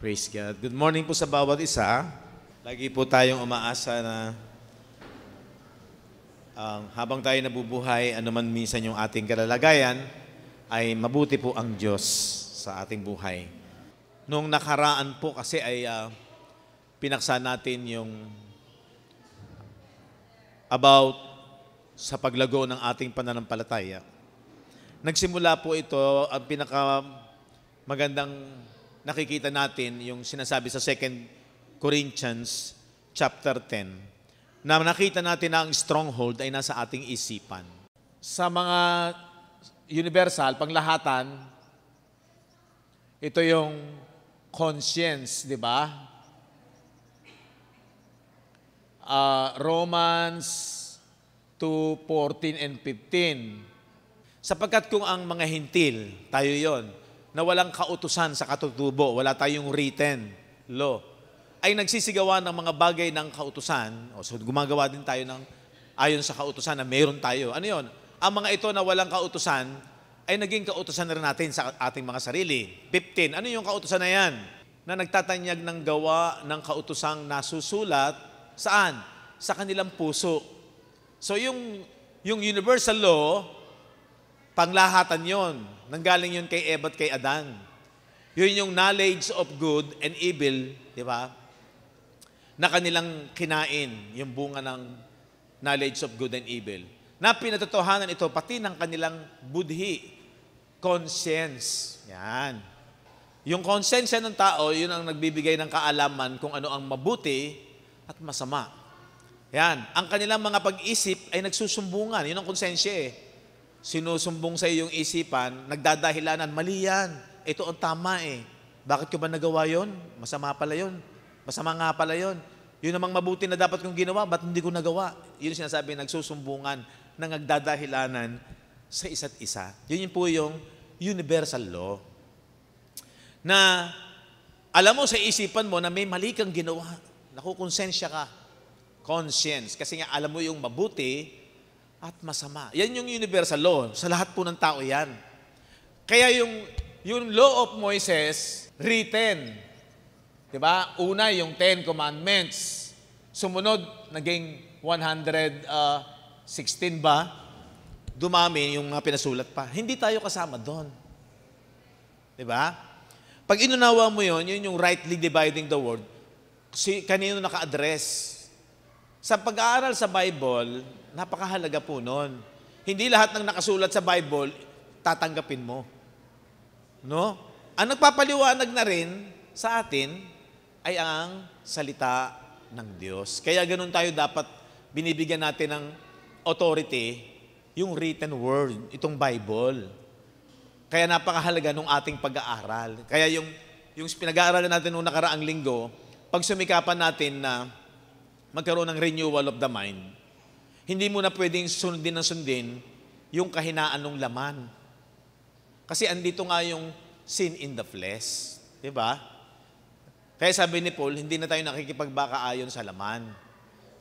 Praise God. Good morning po sa bawat isa. Lagi po tayong umaasa na habang tayo nabubuhay, anuman minsan yung ating kalalagayan, ay mabuti po ang Diyos sa ating buhay. Noong nakaraan po kasi ay pinaksa natin yung about sa paglago ng ating pananampalataya. Nagsimula po ito, ang pinaka magandang nakikita natin yung sinasabi sa 2 Corinthians chapter 10, na nakita natin na ang stronghold ay nasa ating isipan. Sa mga universal, panglahatan, ito yung conscience, di ba? Romans 2:14 and 15. Sapagkat kung ang mga hintil, tayo yon, na walang kautusan sa katutubo, wala tayong written law, ay nagsisigawan ng mga bagay ng kautusan, so gumagawa din tayo ng ayon sa kautusan na meron tayo. Ano yon? Ang mga ito na walang kautusan, ay naging kautusan na rin natin sa ating mga sarili. 15, ano yung kautusan na yan? Na nagtatanyag ng gawa ng kautusang nasusulat, saan? Sa kanilang puso. So yung universal law, panglahatan yon. Nanggaling yun kay Eva at kay Adan. Yun yung knowledge of good and evil, di ba? Na kanilang kinain, yung bunga ng knowledge of good and evil. Na pinatotohanan ito, pati ng kanilang budhi, conscience. Yan. Yung konsensya ng tao, yun ang nagbibigay ng kaalaman kung ano ang mabuti at masama. Yan. Ang kanilang mga pag-isip ay nagsusumbungan. Yun ang konsensya eh. Sinusumbong sa iyo yung isipan, nagdadahilanan, mali yan. Ito ang tama eh. Bakit ko ba nagawa yon? Masama pala yon. Masama nga pala yon. Yun namang mabuti na dapat kong ginawa, ba't hindi ko nagawa? Yun sinasabi, nagsusumbungan, na nagdadahilanan sa isa't isa. Yun po yung universal law. Na alam mo sa isipan mo na may mali kang ginawa. Nakukonsensya ka. Conscience. Kasi nga alam mo yung mabuti at masama. Yan yung universal law. Sa lahat po ng tao yan. Kaya yung law of Moses, written. Diba? Una, yung 10 Commandments. Sumunod, naging 116 ba? Dumami yung mga pinasulat pa. Hindi tayo kasama doon. Diba? Pag inunawa mo yun yung rightly dividing the word, kanino naka-address. Sa pag-aaral sa Bible, napakahalaga po nun. Hindi lahat ng nakasulat sa Bible, tatanggapin mo. No? Ang nagpapaliwanag na rin sa atin ay ang salita ng Diyos. Kaya ganun tayo dapat binibigyan natin ng authority, yung written word, itong Bible. Kaya napakahalaga nung ating pag-aaral. Kaya yung pinag-aaralan natin nung nakaraang linggo, pag sumikapan natin na magkaroon ng renewal of the mind, hindi mo na pwedeng sundin yung kahinaan ng laman. Kasi andito nga yung sin in the flesh. Diba? Kaya sabi ni Paul, hindi na tayo nakikipagbaka ayon sa laman.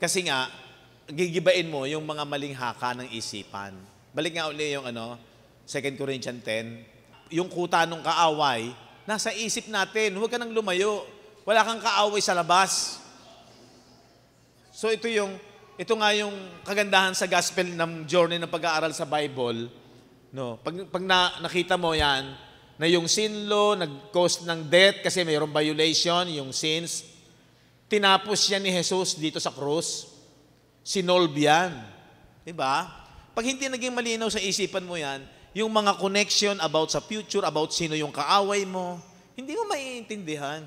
Kasi nga, gigibain mo yung mga maling haka ng isipan. Balik nga uli yung 2 Corinthians 10. Yung kuta ng kaaway, nasa isip natin. Huwag ka nang lumayo. Wala kang kaaway sa labas. So ito nga yung kagandahan sa gospel ng journey ng pag-aaral sa Bible. No, pag nakita mo yan, na yung sin law nag-cause ng death kasi mayroong violation, yung sins, tinapos yan ni Jesus dito sa krus. Sinolve yan. Diba? Pag hindi naging malinaw sa isipan mo yan, yung mga connection about sa future, about sino yung kaaway mo, hindi mo maiintindihan.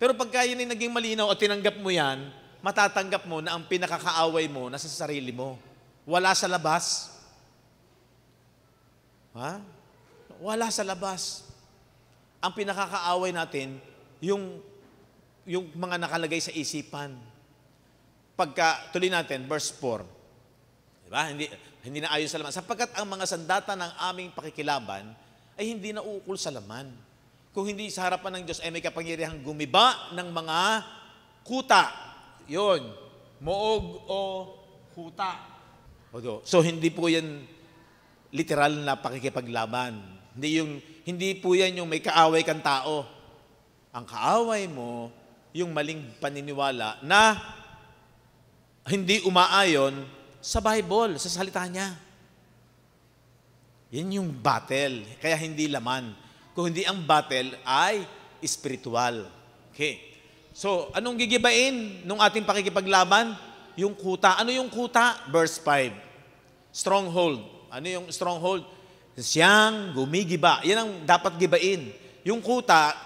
Pero pagka yun ay naging malinaw at tinanggap mo yan, matatanggap mo na ang pinakakaaway mo nasa sarili mo. Wala sa labas. Ha? Wala sa labas. Ang pinakakaaway natin, yung mga nakalagay sa isipan. Pagka, tuloy natin, verse 4. Diba? Hindi na ayon sa laman. Sapagkat ang mga sandata ng aming pakikilaban ay hindi na ukol sa laman, kung hindi sa harapan ng Diyos ay may kapangyarihang gumiba ng mga kuta. Yun, moog o kuta. So hindi po yan literal na pakikipaglaban. Hindi po yan yung may kaaway kang tao. Ang kaaway mo, yung maling paniniwala na hindi umaayon sa Bible, sa salita niya. Yan yung battle. Kaya hindi laman. Kung hindi ang battle ay spiritual. Okay. So, anong gigibain nung ating pakikipaglaban? Yung kuta. Ano yung kuta? Verse 5. Stronghold. Ano yung stronghold? Siyang gumigiba. Yan ang dapat gibain. Yung kuta,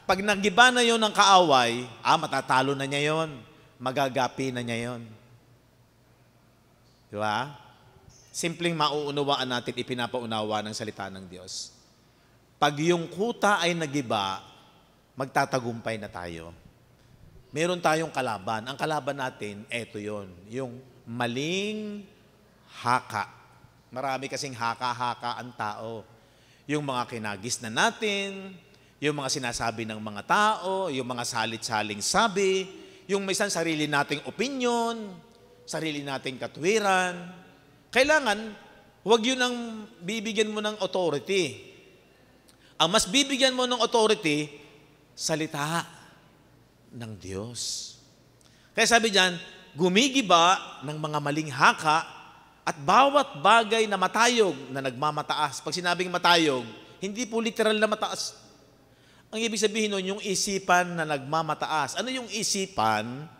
pag nagiba na yon ng kaaway, matatalo na niya yon. Magagapi na niya yon. Di ba? Simpleng mauunawaan natin, ipinapaunawa ng salita ng Diyos. Pag yung kuta ay nagiba, magtatagumpay na tayo. Meron tayong kalaban. Ang kalaban natin, eto yon, yung maling haka. Marami kasing haka-haka ang tao. Yung mga kinagis na natin, yung mga sinasabi ng mga tao, yung mga salit-saling sabi, yung minsan sarili nating opinion, sarili nating katwiran. Kailangan, huwag yun ang bibigyan mo ng authority. Ang mas bibigyan mo ng authority, salita ng Diyos. Kaya sabi diyan, gumigiba ng mga maling haka at bawat bagay na matayog na nagmamataas. Pag sinabing matayog, hindi po literal na mataas. Ang ibig sabihin nun, yung isipan na nagmamataas. Ano yung isipan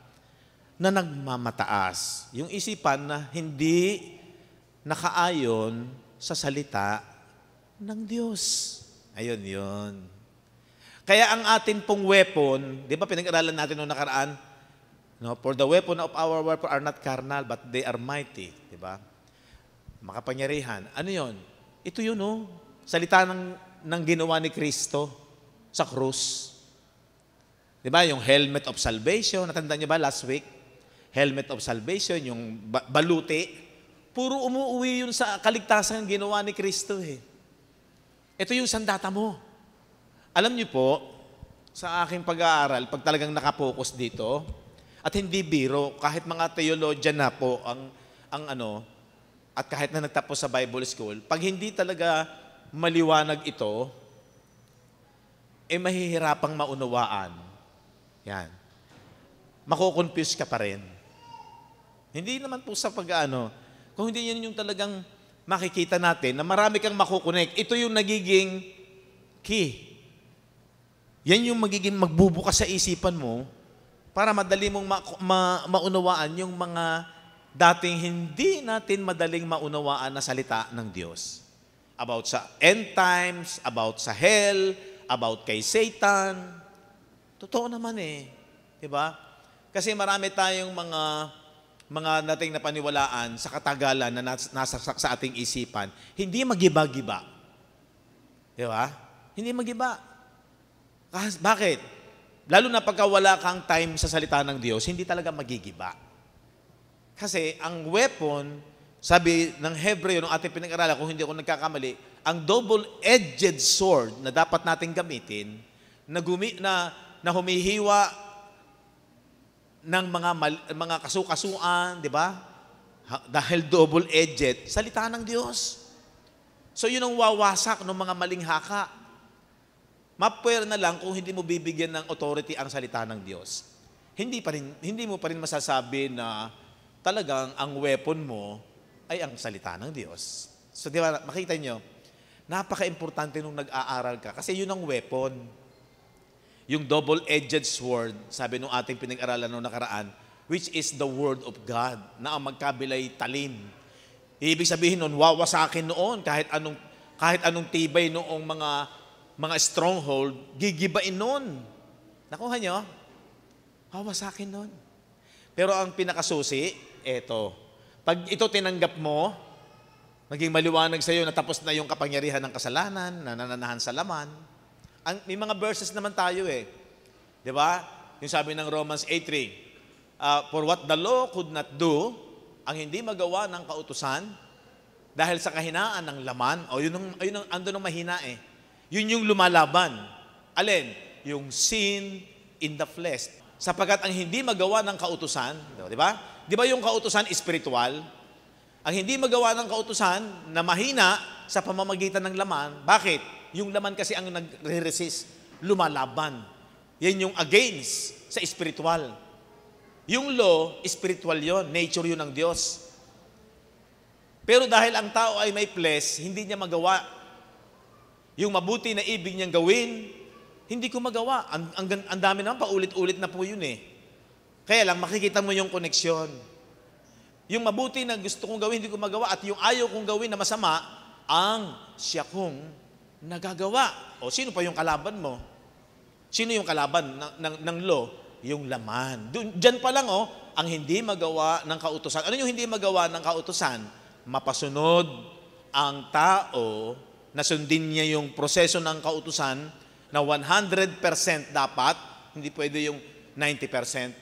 na nagmamataas? Yung isipan na hindi nakaayon sa salita ng Diyos. Ayun yun. Kaya ang atin pong weapon, di ba pinag-aralan natin noong nakaraan, no? For the weapon of our warfare are not carnal, but they are mighty. Di ba? Makapangyarihan. Ano yun? Ito yun, no? Salita ng ginawa ni Kristo sa krus. Di ba? Yung helmet of salvation, natandaan niyo ba last week? Helmet of salvation, yung baluti. Puro umuwi yun sa kaligtasan ginawa ni Kristo eh. Ito yung sandata mo. Alam niyo po, sa aking pag-aaral, pag talagang nakapokus dito, at hindi biro, kahit mga theologian na po at kahit na nagtapos sa Bible school, pag hindi talaga maliwanag ito, mahihirapang maunawaan. Yan. Makukonfuse ka pa rin. Hindi naman po sa kung hindi yan yung talagang makikita natin na marami kang makukonek, ito yung nagiging key. Yan yung magiging magbubukas sa isipan mo para madali mong maunawaan yung mga dating hindi natin madaling maunawaan na salita ng Diyos. About sa end times, about sa hell, about kay Satan. Totoo naman eh. Diba? Kasi marami tayong mga dating napaniwalaan sa katagalan na nasa sa ating isipan, hindi magiba-giba. Diba? Hindi magiba. Bakit? Lalo na pagka wala kang time sa salita ng Diyos, hindi talaga magigiba. Kasi ang weapon, sabi ng Hebreo, nung ating pinag-aralan, kung hindi ako nagkakamali, ang double-edged sword na dapat natin gamitin, na humihiwa ng mga kasukasuan, di ba? Dahil double-edged, salita ng Diyos. So yun ang wawasak ng mga maling haka. Mapwera na lang kung hindi mo bibigyan ng authority ang salita ng Diyos. Hindi mo pa rin masasabi na talagang ang weapon mo ay ang salita ng Diyos. So di ba, makita nyo, napaka-importante nung nag-aaral ka kasi yun ang weapon. Yung double-edged sword, sabi nung ating pinag-aralan nung nakaraan, which is the Word of God, na ang magkabilay talim. Ibig sabihin nun, wawasakin noon kahit anong tibay noong mga stronghold, gigibain noon. Nakuha nyo? Wawasakin noon. Pero ang pinakasusi, eto. Pag ito tinanggap mo, maging maliwanag sa iyo na tapos na yung kapangyarihan ng kasalanan, na nananahan sa laman. May mga verses naman tayo eh. Di ba? Yung sabi ng Romans 8:3, for what the law could not do, ang hindi magawa ng kautusan, dahil sa kahinaan ng laman, andun ang mahina eh. Yun yung lumalaban. Alin? Yung sin in the flesh. Sapagkat ang hindi magawa ng kautusan, di ba? Di ba yung kautusan espiritual? Ang hindi magawa ng kautusan na mahina sa pamamagitan ng laman, bakit? Yung laman kasi ang nagre-resist, lumalaban. Yan yung against sa espiritual. Yung law, espiritual yon, nature yun ng Diyos. Pero dahil ang tao ay may flesh, hindi niya magawa. Yung mabuti na ibig niyang gawin, hindi ko magawa. Ang dami naman, paulit-ulit na po yun eh. Kaya lang, makikita mo yung koneksyon. Yung mabuti na gusto kong gawin, hindi ko magawa. At yung ayaw kong gawin na masama, ang siya kong nagagawa. O sino pa yung kalaban mo? Sino yung kalaban ng law? Yung laman. Diyan pa lang, ang hindi magawa ng kautusan. Ano yung hindi magawa ng kautusan? Mapasunod ang tao na sundin niya yung proseso ng kautusan na 100% dapat, hindi pwede yung 90%,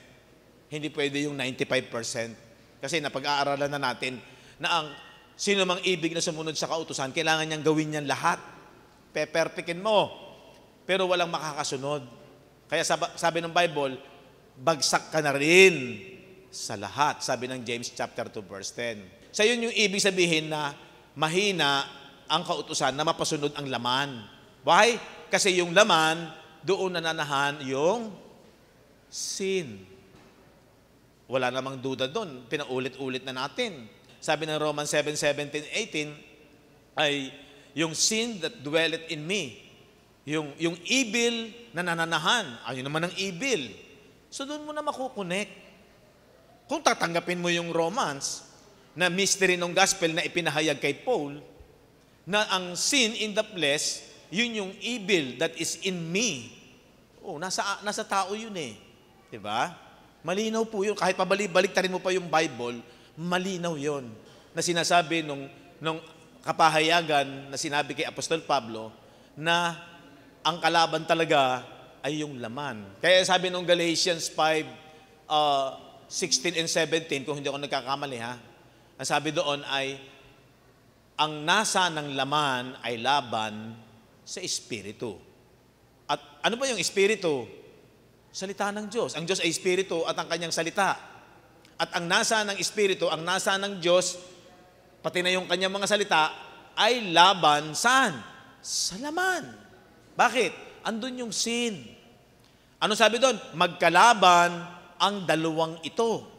hindi pwede yung 95%. Kasi napag-aaralan na natin na ang sino mang ibig na sumunod sa kautusan, kailangan niyang gawin niyan lahat. Pepertikin mo, pero walang makakasunod. Kaya sabi ng Bible, bagsak ka na rin sa lahat, sabi ng James chapter 2 verse 10. Sa yun yung ibig sabihin na mahina ang kautusan na mapasunod ang laman. Why? Kasi yung laman, doon nananahan yung sin. Wala namang duda doon. Pinaulit-ulit na natin. Sabi ng Romans 7:17-18 ay yung sin that dwelleth in me. Yung evil na nananahan. Ayun naman ang evil. So doon mo na makukonek. Kung tatanggapin mo yung Romans, na mystery ng gospel na ipinahayag kay Paul, na ang sin in the flesh, yun yung evil that is in me. Nasa tao yun eh. Diba? Malinaw po yun. Kahit pabalik-tarin mo pa yung Bible, malinaw yun. Na sinasabi nung kapahayagan na sinabi kay Apostol Pablo, na ang kalaban talaga ay yung laman. Kaya sabi nung Galatians 5:16 and 17, kung hindi ako nagkakamali ha, ang sabi doon ay, ang nasa ng laman ay laban sa Espiritu. At ano ba yung Espiritu? Salita ng Diyos. Ang Diyos ay Espiritu at ang kanyang salita. At ang nasa ng Espiritu, ang nasa ng Diyos, pati na yung kanyang mga salita, ay laban saan? Sa laman. Bakit? Andun yung sin. Ano sabi doon? Magkalaban ang dalawang ito.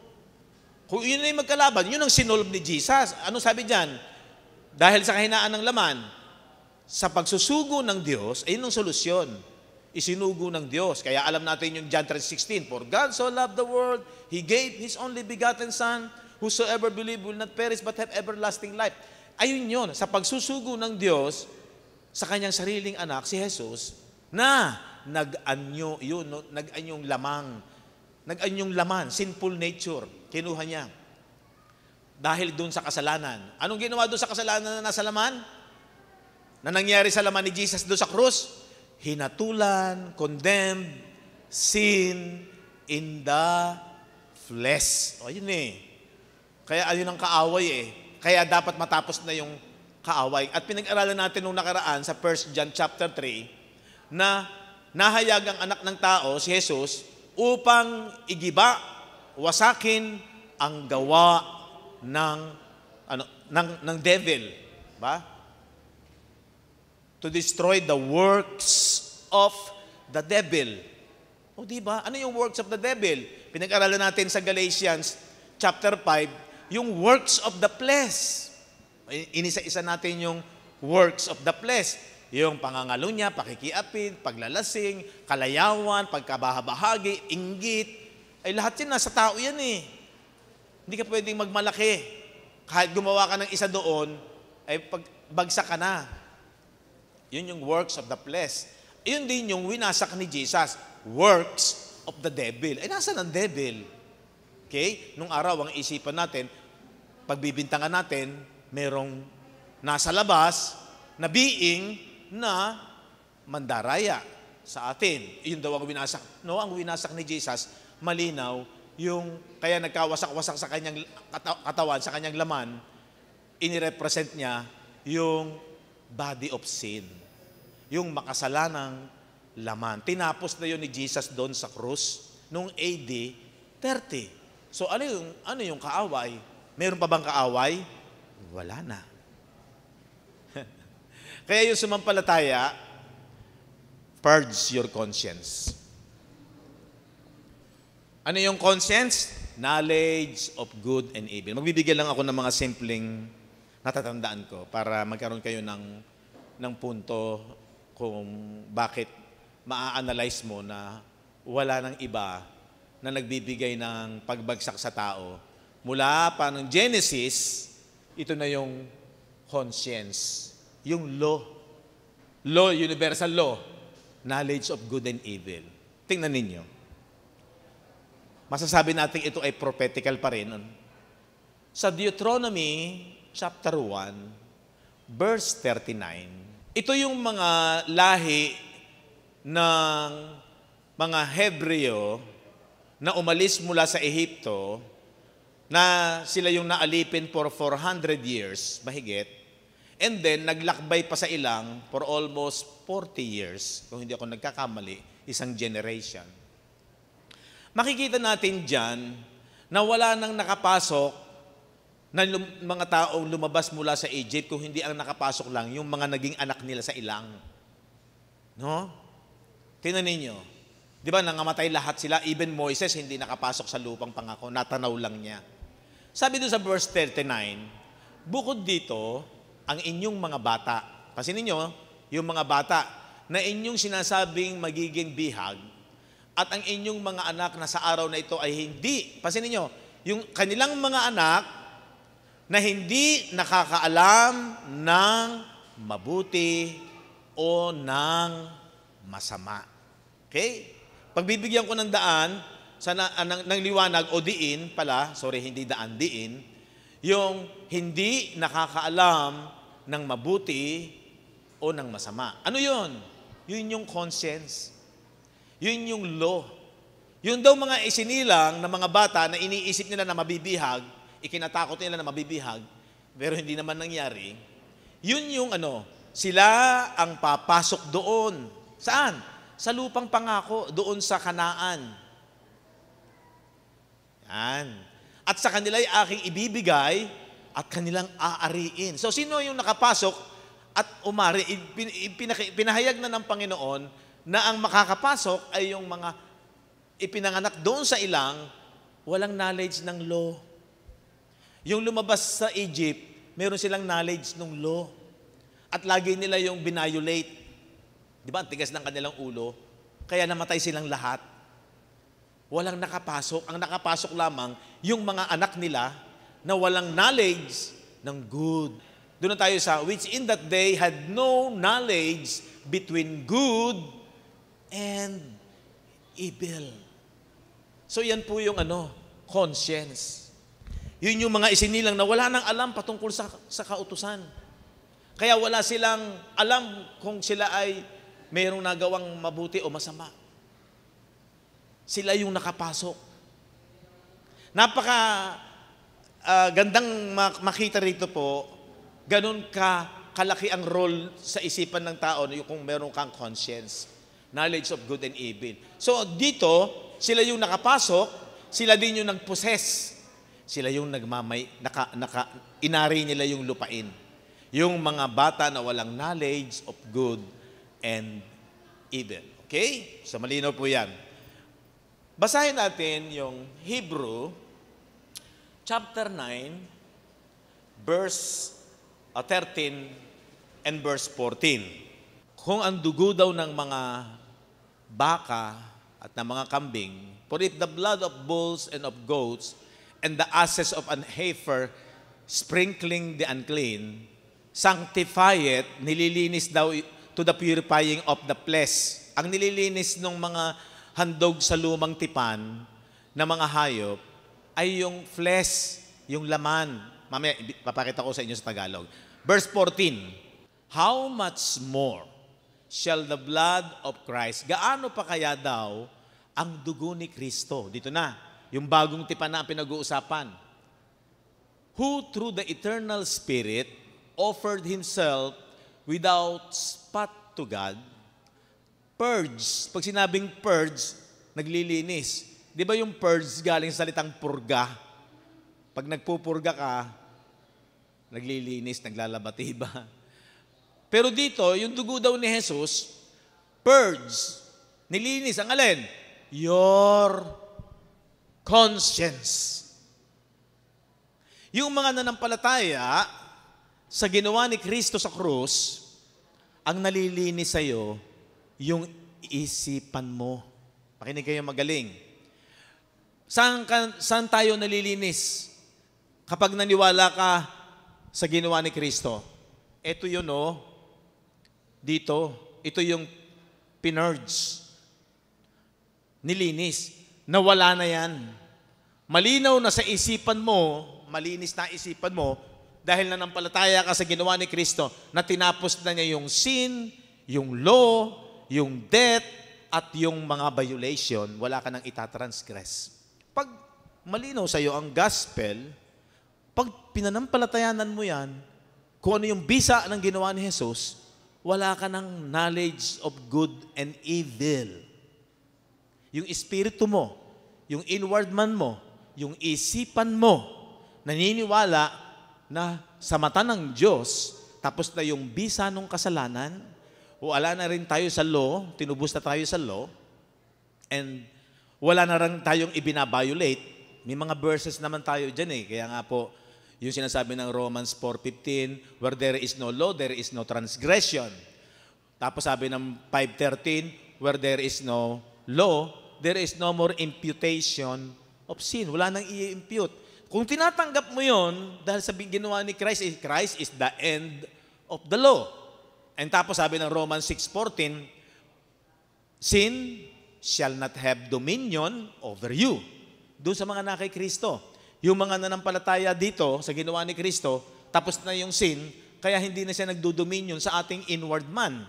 Kung yun ay magkalaban, yun ang sinolve ni Jesus. Ano sabi diyan? Dahil sa kahinaan ng laman, sa pagsusugo ng Diyos, ay yun ang solusyon. Isinugo ng Diyos. Kaya alam natin yung John 3:16, For God so loved the world, He gave His only begotten Son, whosoever believe will not perish but have everlasting life. Ayun yun, sa pagsusugo ng Diyos, sa kanyang sariling anak, si Jesus, na nag-anyo, yun, no? Nag-anyong lamang, nag-anyong laman, sinful nature, kinuha niya. Dahil doon sa kasalanan. Anong ginawa doon sa kasalanan na nasa laman? Na nangyari sa laman ni Jesus doon sa krus? Hinatulan, condemned, sin in the flesh. O yun eh. Kaya ayun ang kaaway eh. Kaya dapat matapos na yung kaaway. At pinag-aralan natin nung nakaraan sa 1 John chapter 3 na nahayag ang anak ng tao, si Jesus, upang igiba, wasakin ang gawa ng devil. Ba? To destroy the works of the devil. O di ba? Ano yung works of the devil? Pinag-aralan natin sa Galatians chapter 5, yung works of the flesh. Inisa-isa natin yung works of the flesh. Yung pangangalunya, pakikiapid, paglalasing, kalayawan, pagkabahabahagi, inggit. Ay lahat yan, nasa tao yan eh. Hindi ka pwedeng magmalaki. Kahit gumawa ka ng isa doon, ay bagsak ka na. Yun yung works of the flesh. Yun din yung winasak ni Jesus, works of the devil. Ay nasa ng devil? Okay? Nung araw, ang isipan natin, pagbibintangan natin, merong nasa labas na being na mandaraya sa atin. Yun daw ang winasak. No, ang winasak ni Jesus, malinaw, yung kaya nagkawasak-wasak sa kanyang katawan, sa kanyang laman, inirepresent niya yung body of sin. Yung makasalanang laman. Tinapos na yun ni Jesus doon sa krus noong AD 30. So ano yung kaaway? Meron pa bang kaaway? Wala na. Kaya yung sumampalataya, purge your conscience. Ano yung conscience? Knowledge of good and evil. Magbibigay lang ako ng mga simpleng natatandaan ko para magkaroon kayo ng punto kung bakit maa-analyze mo na wala ng iba na nagbibigay ng pagbagsak sa tao. Mula pa ng Genesis, ito na yung conscience, yung law. Law, universal law. Knowledge of good and evil. Tingnan ninyo. Masasabi natin ito ay prophetical pa rin. Sa Deuteronomy chapter 1, verse 39, ito yung mga lahi ng mga Hebreo na umalis mula sa Ehipto, na sila yung naalipin for 400 years, mahigit, and then naglakbay pa sa ilang for almost 40 years, kung hindi ako nagkakamali, isang generation. Makikita natin dyan na wala nang nakapasok na mga taong lumabas mula sa Egypt, kung hindi ang nakapasok lang yung mga naging anak nila sa ilang. No? Tingnan ninyo. Di ba, nangamatay lahat sila, even Moises hindi nakapasok sa lupang pangako, natanaw lang niya. Sabi doon sa verse 39, bukod dito, ang inyong mga bata, kasi ninyo, yung mga bata na inyong sinasabing magiging bihag, at ang inyong mga anak na sa araw na ito ay hindi, pansinin ninyo, yung kanilang mga anak na hindi nakakaalam ng mabuti o ng masama. Okay? Pagbibigyan ko ng daan, ng liwanag o diin pala, hindi daan, diin, yung hindi nakakaalam ng mabuti o ng masama. Ano yun? Yun yung conscience. Yun yung law. Yun daw mga isinilang na mga bata na iniisip nila na mabibihag, ikinatakot nila na mabibihag, pero hindi naman nangyari. Yun yung sila ang papasok doon. Saan? Sa lupang pangako, doon sa Kanaan. Yan. At sa kanila ay aking ibibigay at kanilang aariin. So, sino yung nakapasok at umari? Pinahayag na ng Panginoon na ang makakapasok ay yung mga ipinanganak doon sa ilang walang knowledge ng law. Yung lumabas sa Egypt, meron silang knowledge ng law. At lagi nila yung binayolate. Di ba? Ang tigas ng kanilang ulo. Kaya namatay silang lahat. Walang nakapasok. Ang nakapasok lamang, yung mga anak nila na walang knowledge ng good. Doon na tayo sa, which in that day had no knowledge between good and evil. So yan po yung conscience. Yun yung mga isinilang na wala nang alam patungkol sa kautusan. Kaya wala silang alam kung sila ay mayroong nagawang mabuti o masama. Sila yung nakapasok. Napaka gandang makita rito po, ganun kalaki ang role sa isipan ng tao kung meron kang conscience, knowledge of good and evil. So dito, sila yung nakapasok, sila din yung nagpossess. Sila yung inari nila yung lupain. Yung mga bata na walang knowledge of good and evil. Okay? So malinaw po yan. Basahin natin yung Hebrew chapter 9, verse 13 and verse 14. Kung ang dugo daw ng mga baka at ng mga kambing, for if the blood of bulls and of goats and the ashes of an heifer sprinkling the unclean, sanctify it, nililinis daw to the purifying of the flesh. Ang nililinis ng mga handog sa lumang tipan na mga hayop ay yung flesh, yung laman. Mamaya, papakita ko sa inyo sa Tagalog. Verse 14, how much more shall the blood of Christ, gaano pa kaya daw ang dugo ni Kristo? Dito na, yung bagong tipan na ang pinag-uusapan. Who through the eternal Spirit offered Himself without spot to God, Purge. Pag sinabing purge, naglilinis. Di ba yung purge galing sa salitang purga? Pag nagpupurga ka, naglilinis, naglalabati ba? Pero dito, yung dugo daw ni Jesus, purge, nilinis. Ang alin? Your conscience. Yung mga nanampalataya sa ginawa ni Kristo sa krus, ang nalilinis sa'yo, yung isipan mo. Pakinig kayo magaling. Saan tayo nalilinis? Kapag naniwala ka sa ginawa ni Kristo. Ito yun, dito. Ito yung pinurge. Nilinis. Nawala na yan. Malinaw na sa isipan mo, malinis na isipan mo, dahil nanampalataya ka sa ginawa ni Kristo, na tinapos na niya yung sin, yung law, yung death, at yung mga violation, wala ka nang itatransgress. Pag malinaw sa iyo ang gospel, pag pinanampalatayanan mo yan, kung ano yung bisa ng ginawa ni Jesus, wala ka ng knowledge of good and evil. Yung espiritu mo, yung inward man mo, yung isipan mo, naniniwala na sa mata ng Diyos, tapos na yung bisa ng kasalanan, wala na rin tayo sa law, tinubos na tayo sa law, and wala na rin tayong ibinabiolate. May mga verses naman tayo dyan kaya nga po, yung sinasabi ng Romans 4:15, where there is no law, there is no transgression. Tapos sabi ng 5:13, where there is no law, there is no more imputation of sin. Wala nang i-impute. Kung tinatanggap mo yon dahil sa ginawa ni Christ, Christ is the end of the law. And tapos sabi ng Romans 6:14, sin shall not have dominion over you. Doon sa mga nakay Kristo. Yung mga nanampalataya dito sa ginawa ni Kristo, tapos na yung sin, kaya hindi na siya nagdo-dominion sa ating inward man.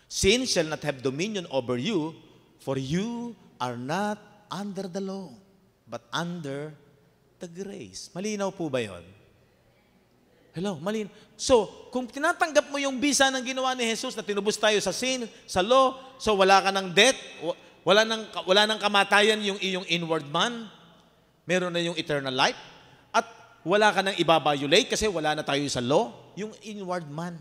Sin shall not have dominion over you, for you are not under the law, but under the grace. Malinaw po ba yon? Hello, malinaw. So, kung tinatanggap mo yung bisa ng ginawa ni Jesus na tinubos tayo sa sin, sa law, so wala ka ng death, wala nang kamatayan yung iyong inward man, meron na yung eternal life, at wala ka nang ibabiolate kasi wala na tayo sa law, yung inward man.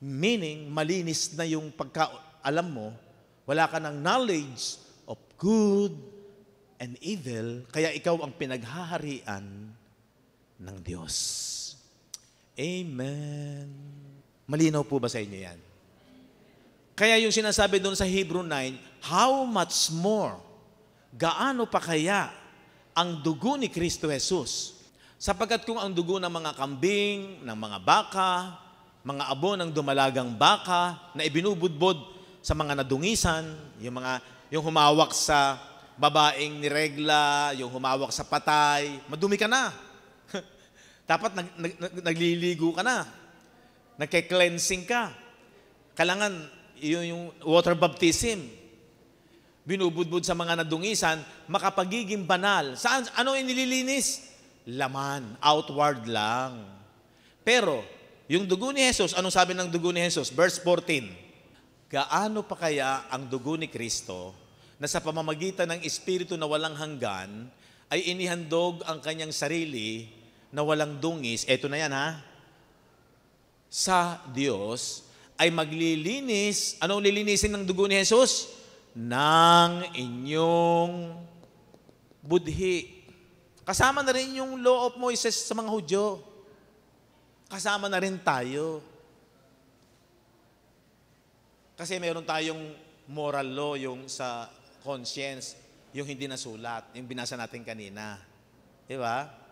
Meaning, malinis na yung pagka-alam mo, wala ka ng knowledge of good and evil, kaya ikaw ang pinaghaharian ng Diyos. Amen. Malinaw po ba sa inyo yan? Kaya yung sinasabi doon sa Hebrew 9, how much more, gaano pa kaya ang dugo ni Kristo Jesus? Sapagkat kung ang dugo ng mga kambing, ng mga baka, mga abo ng dumalagang baka, na ibinubudbod sa mga nadungisan, yung humawak sa babaeng niregla, yung humawak sa patay, madumi ka na. Dapat nagliligo ka na. Nagke-cleansing ka. Kailangan yung water baptism. Binubudbud sa mga nadungisan, makapagiging banal. Saan? Ano inililinis? Laman. Outward lang. Pero, yung dugo ni Jesus, anong sabi ng dugo ni Jesus? Verse 14. Gaano pa kaya ang dugo ni Kristo na sa pamamagitan ng Espiritu na walang hanggan ay inihandog ang kanyang sarili na walang dungis, eto na yan sa Diyos, ay maglilinis. Anong lilinisin ng dugo ni Jesus? Ng inyong budhi. Kasama na rin yung law of Moses sa mga Hudyo. Kasama na rin tayo. Kasi meron tayong moral law, yung sa conscience, yung hindi nasulat, yung binasa natin kanina. Di ba?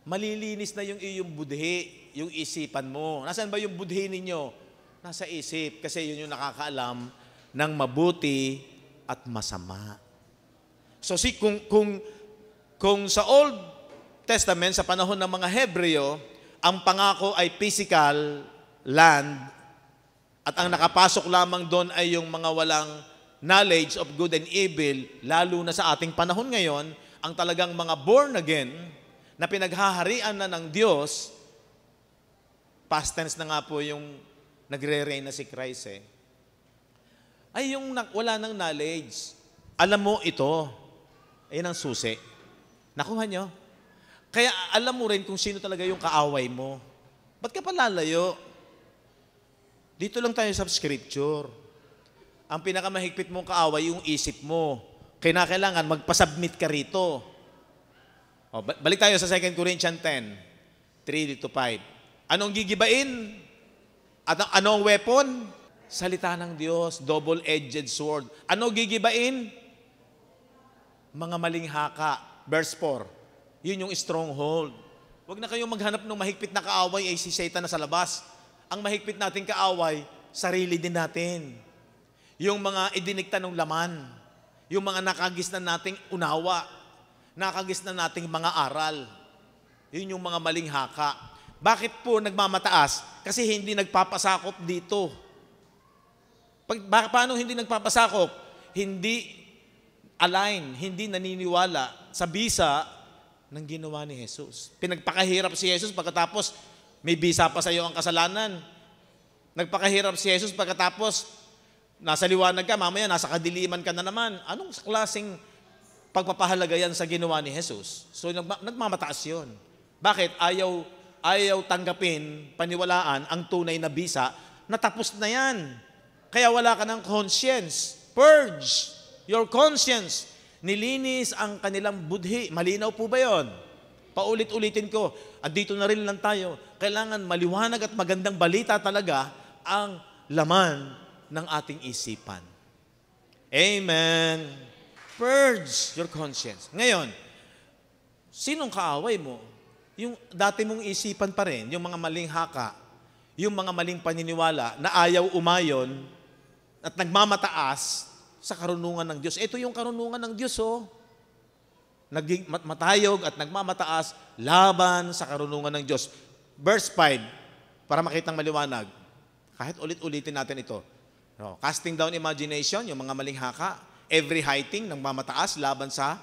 Malilinis na yung iyong budhi, yung isipan mo. Nasaan ba yung budhi ninyo? Nasa isip, kasi yun yung nakakaalam ng mabuti at masama. So kung sa Old Testament, sa panahon ng mga Hebreo, ang pangako ay physical land, at ang nakapasok lamang doon ay yung mga walang knowledge of good and evil, lalo na sa ating panahon ngayon, ang talagang mga born again, na pinaghaharian na ng Diyos, past tense na nga po yung nagre-reign na si Christ ay yung wala ng knowledge. Alam mo ito, ayun ang susi. Nakuha nyo? Kaya alam mo rin kung sino talaga yung kaaway mo. Ba't ka palalayo? Dito lang tayo sa scripture. Ang pinakamahigpit mong kaaway, yung isip mo. Kailangan magpasubmit ka rito. O, balik tayo sa 2 Corinthians 10, 3-5. Anong gigibain? At anong weapon? Salita ng Diyos, double-edged sword. Ano gigibain? Mga maling haka. Verse 4. Yun yung stronghold. Huwag na kayong maghanap ng mahigpit na kaaway ay si Satan na sa labas. Ang mahigpit nating kaaway, sarili din natin. Yung mga idinikta ng laman. Yung mga nakagis na nating unawa. Nakagis na nating mga aral. Yun yung mga maling haka. Bakit po nagmamataas? Kasi hindi nagpapasakop dito. Paano hindi nagpapasakop? Hindi align, hindi naniniwala sa bisa ng ginawa ni Jesus. Pinagpakahirap si Jesus pagkatapos may bisa pa sa iyo ang kasalanan. Nagpakahirap si Jesus pagkatapos nasa liwanag ka, mamaya nasa kadiliman ka na naman. Anong klaseng pagpapahalaga yan sa ginawa ni Jesus? So nagmamataas yun. Bakit? Ayaw tanggapin, paniwalaan ang tunay na bisa na tapos na yan. Kaya wala ka ng conscience. Purge your conscience. Nilinis ang kanilang budhi. Malinaw po ba yun? Paulit-ulitin ko. At dito na rin lang tayo. Kailangan maliwanag at magandang balita talaga ang laman ng ating isipan. Amen. Purge your conscience. Ngayon, sinong kaaway mo? Yung dati mong isipan pa rin, yung mga maling haka, yung mga maling paniniwala na ayaw umayon at nagmamataas sa karunungan ng Diyos. Ito yung karunungan ng Diyos, oh. Naging matayog at nagmamataas laban sa karunungan ng Diyos. Verse 5, para makitang maliwanag. Kahit ulit-ulitin natin ito. No, casting down imagination, yung mga maling haka. Every high thing, nagmamataas laban sa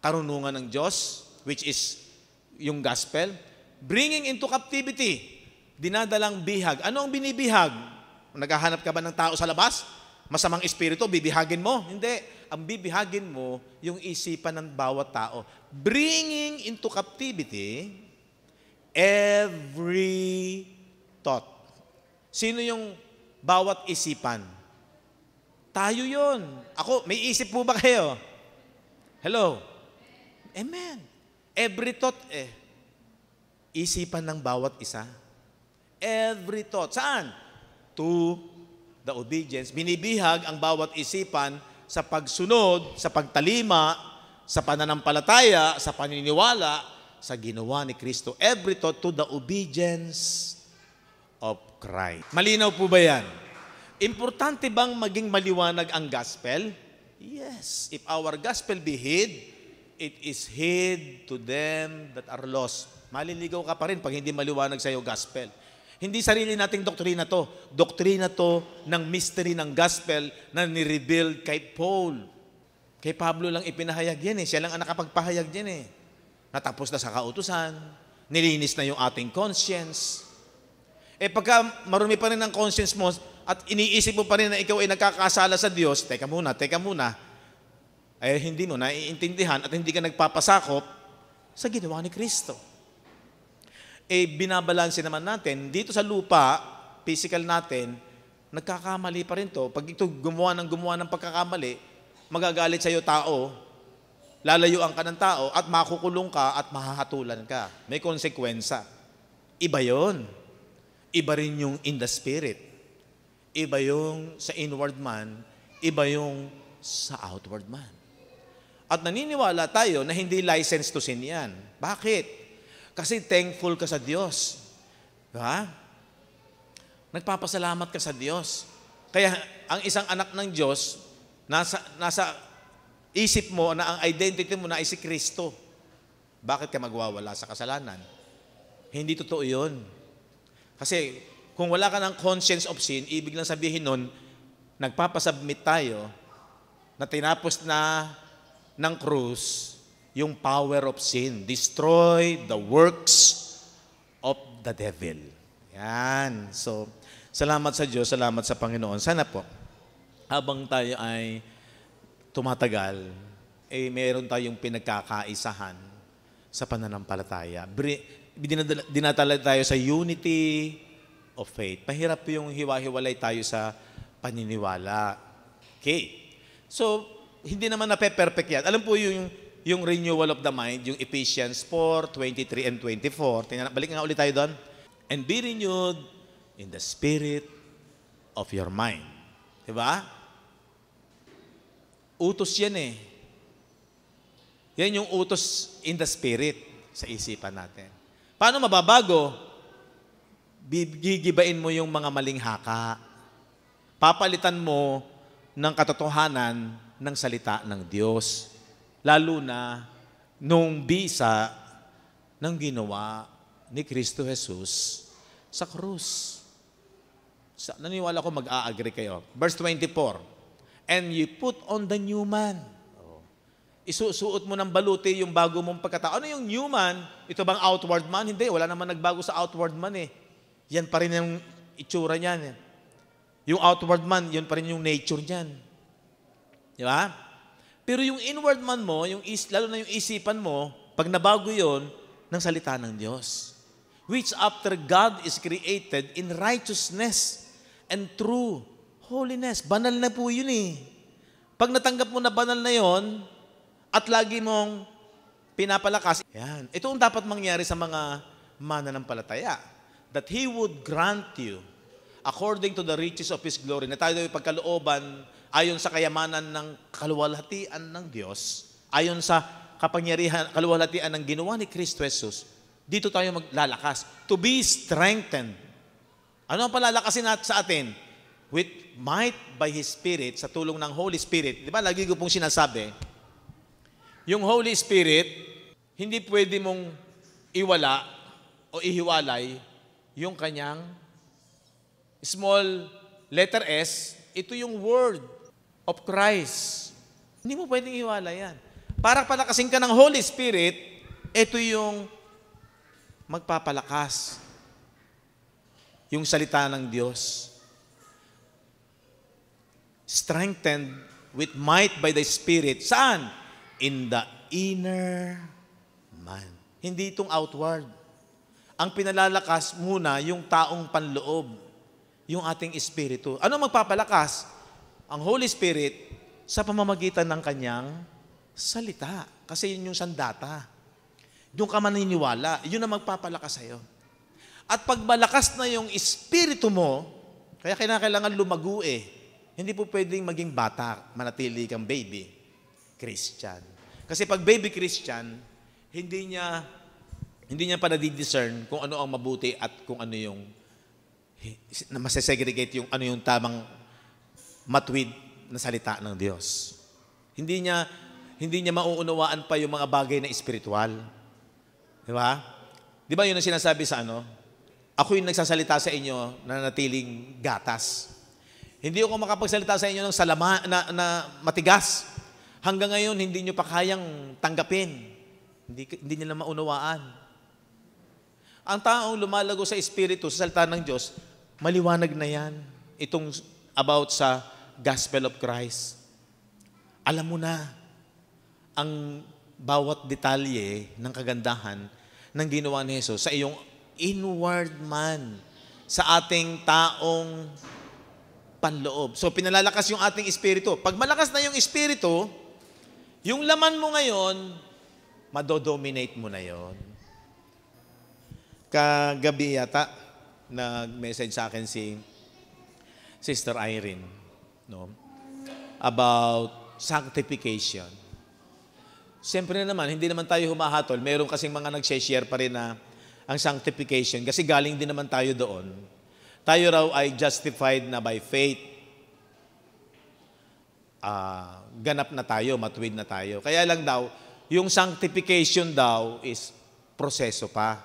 karunungan ng Diyos, which is yung gospel. Bringing into captivity, dinadalang bihag. Ano ang binibihag? Naghahanap ka ba ng tao sa labas? Masamang espiritu, bibihagin mo? Hindi. Ang bibihagin mo, yung isipan ng bawat tao. Bringing into captivity every thought. Sino yung bawat isipan? Tayo yon. Ako, may isip po ba kayo? Hello? Amen. Every thought, isipan ng bawat isa. Every thought. Saan? To the obedience. Binibihag ang bawat isipan sa pagsunod, sa pagtalima, sa pananampalataya, sa paniniwala, sa ginawa ni Kristo. Every thought to the obedience of Christ. Malinaw po ba yan? Importante bang maging maliwanag ang gospel? Yes. If our gospel be hid, it is hid to them that are lost. Maliligaw ka pa rin pag hindi maliwanag sa iyo gospel. Hindi sarili nating doktrina to. Doktrina to ng mystery ng gospel na ni-reveal kay Paul. Kay Pablo lang ipinahayag yan eh. Siya lang ang nakapagpahayag yan eh. Natapos na sa kautusan. Nilinis na yung ating conscience. Pagka marumi pa rin ang conscience mo at iniisip mo pa rin na ikaw ay nagkakasala sa Diyos, teka muna, hindi mo naiintindihan at hindi ka nagpapasakop sa ginawa ni Kristo. Binabalanse naman natin, dito sa lupa, physical natin, nagkakamali pa rin to. Pag ito gumawa ng pagkakamali, magagalit sa iyo tao, lalayuan ka ng tao, at makukulong ka at mahahatulan ka. May konsekwensya. Iba yon. Iba rin yung in the spirit. Iba yung sa inward man, iba yung sa outward man. At naniniwala tayo na hindi license to sin yan. Bakit? Kasi thankful ka sa Diyos. Diba? Nagpapasalamat ka sa Diyos. Kaya ang isang anak ng Diyos, nasa isip mo na ang identity mo na ay si Kristo. Bakit ka magwawala sa kasalanan? Hindi totoo yun. Kasi kung wala ka ng conscience of sin, ibig lang sabihin nun, nagpapasubmit tayo na tinapos na ng krus yung power of sin. Destroy the works of the devil. Yan. So, salamat sa Diyos, salamat sa Panginoon. Sana po, habang tayo ay tumatagal, meron tayong pinagkakaisahan sa pananampalataya. Dinatala tayo sa unity of faith. Mahirap yung hiwa-hiwalay tayo sa paniniwala. Okay. So, hindi naman na-perfect yan. Alam po yung renewal of the mind, yung Ephesians 4:23 and 24. Balik nga ulit tayo doon. And be renewed in the spirit of your mind. Diba? Utos yan eh. Yan yung utos in the spirit sa isipan natin. Paano mababago? Gigibain mo yung mga maling haka. Papalitan mo ng katotohanan ng salita ng Diyos. Lalo na nung bisa ng ginawa ni Kristo Jesus sa krus. Naniwala ko mag-a-agree kayo. Verse 24. And you put on the new man. Isusuot mo ng baluti yung bago mong pagkatao. Ano yung new man? Ito bang outward man? Hindi. Wala naman nagbago sa outward man eh. Yan pa rin yung itsura niyan. Yung outward man, yun pa rin yung nature niyan. Di ba? Pero yung inward man mo, lalo na yung isipan mo, pag nabago yun, ng salita ng Diyos. Which after God is created in righteousness and true holiness. Banal na po yun eh. Pag natanggap mo na banal na yon at lagi mong pinapalakas, yan. Ito ang dapat mangyari sa mga mananampalataya. That He would grant you, according to the riches of His glory, na tayo ay pagkalooban ayon sa kayamanan ng kaluwalhatian ng Diyos, ayon sa kapangyarihan, kaluwalhatian ng ginawa ni Kristo Jesus, dito tayo maglalakas. To be strengthened. Ano ang palalakasin sa atin? With might by His Spirit, sa tulong ng Holy Spirit. Di ba, lagi ko pong sinasabi, yung Holy Spirit, hindi pwede mong iwala o ihiwalay yung kanyang small letter S, ito yung word of Christ. Hindi mo pwedeng iwalay yan. Para palakasin ka ng Holy Spirit, ito yung magpapalakas. Yung salita ng Diyos. Strengthened with might by the Spirit. Saan? In the inner man. Hindi itong outward. Ang pinalalakas muna yung taong panloob. Yung ating espiritu. Ano magpapalakas? Ang Holy Spirit sa pamamagitan ng kanyang salita. Kasi yun yung sandata. Yung ka maniniwala, yun ang magpapalakas sa'yo. At pag malakas na yung espiritu mo, kaya kailangan lumago eh. Hindi po pwedeng maging bata, manatili kang baby Christian. Kasi pag baby Christian, hindi niya pa nadidiscern kung ano ang mabuti at kung ano yung masesegregate yung ano yung tamang matuwid na salita ng Diyos. Hindi niya mauunawaan pa yung mga bagay na espiritual. Di ba? Di ba yun ang sinasabi sa ano? Ako yung nagsasalita sa inyo na natiling gatas. Hindi ako makapagsalita sa inyo ng na matigas. Hanggang ngayon, hindi nyo pa kayang tanggapin. Hindi nila maunawaan. Ang taong lumalago sa Espiritu, sa salita ng Diyos, maliwanag na yan. Itong about sa Gospel of Christ. Alam mo na ang bawat detalye ng kagandahan ng ginawa ni Jesus sa iyong inward man, sa ating taong panloob. So, pinalalakas yung ating espiritu. Pag malakas na yung espiritu, yung laman mo ngayon, madodominate mo na yon. Kagabi yata, nag-message sa akin si Sister Irene, no? About sanctification. Siyempre naman, hindi naman tayo humahatol. Meron kasing mga nag-share pa rin na ang sanctification, kasi galing din naman tayo doon. Tayo raw ay justified na by faith. Ganap na tayo, matuwid na tayo. Kaya lang daw, yung sanctification daw is proseso pa.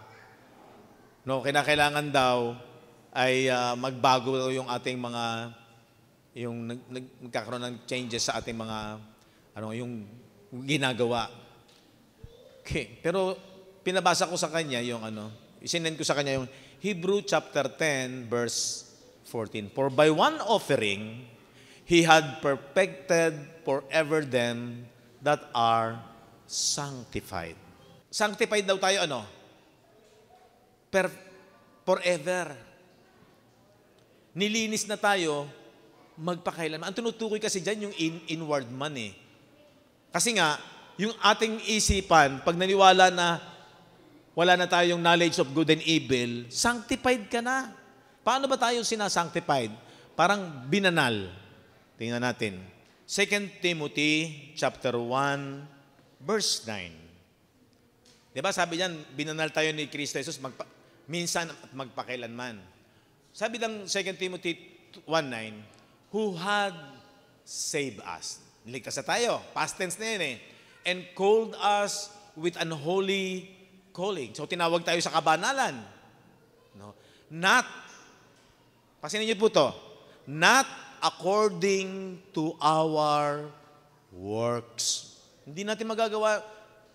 No, kinakailangan daw ay magbago yung ating mga, yung nagkakaroon ng changes sa ating mga, yung ginagawa. Okay. Pero pinabasa ko sa kanya yung isinend ko sa kanya yung Hebrew chapter 10 verse 14. For by one offering, He had perfected forever them that are sanctified. Sanctified daw tayo ano? Forever. Nilinis na tayo magpakailanman. Ang tinutukoy kasi dyan yung inward man eh. Kasi nga, yung ating isipan, pag naniwala na wala na tayong knowledge of good and evil, sanctified ka na. Paano ba tayo sinasanctified? Parang binanal. Tingnan natin. 2 Timothy chapter 1, verse 9. Diba sabi niyan, binanal tayo ni Kristo Jesus minsan at magpakailanman. Sabi ng 2 Timothy 1:9, who had saved us. Niligtas na tayo. Past tense na yun eh. And called us with an holy calling. So tinawag tayo sa kabanalan. No? Not, pasinin niyo po to, not according to our works. Hindi natin magagawa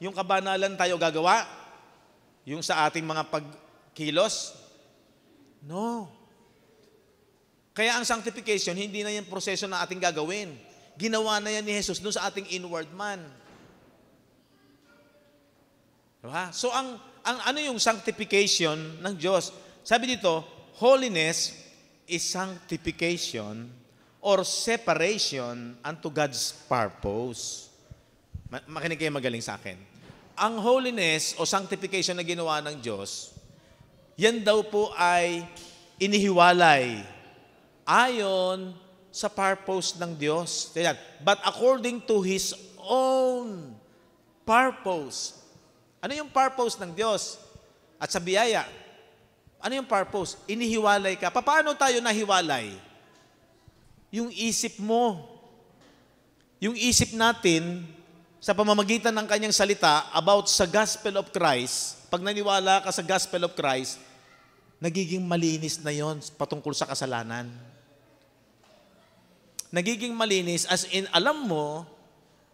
yung kabanalan tayo gagawa. Yung sa ating mga pagkilos. No. Kaya ang sanctification, hindi na yung proseso na ating gagawin. Ginawa na yan ni Jesus doon sa ating inward man. Diba? So ang ano yung sanctification ng Diyos? Sabi dito, holiness is sanctification or separation unto God's purpose. Makinig kayo magaling sa akin. Ang holiness o sanctification na ginawa ng Diyos, yan daw po ay inihiwalay ayon sa purpose ng Diyos. But according to His own purpose. Ano yung purpose ng Diyos? At sa biyaya, ano yung purpose? Inihiwalay ka. Paano tayo nahiwalay? Yung isip mo. Yung isip natin, sa pamamagitan ng kanyang salita about sa gospel of Christ, pag naniwala ka sa gospel of Christ, nagiging malinis na yon patungkol sa kasalanan. Nagiging malinis as in alam mo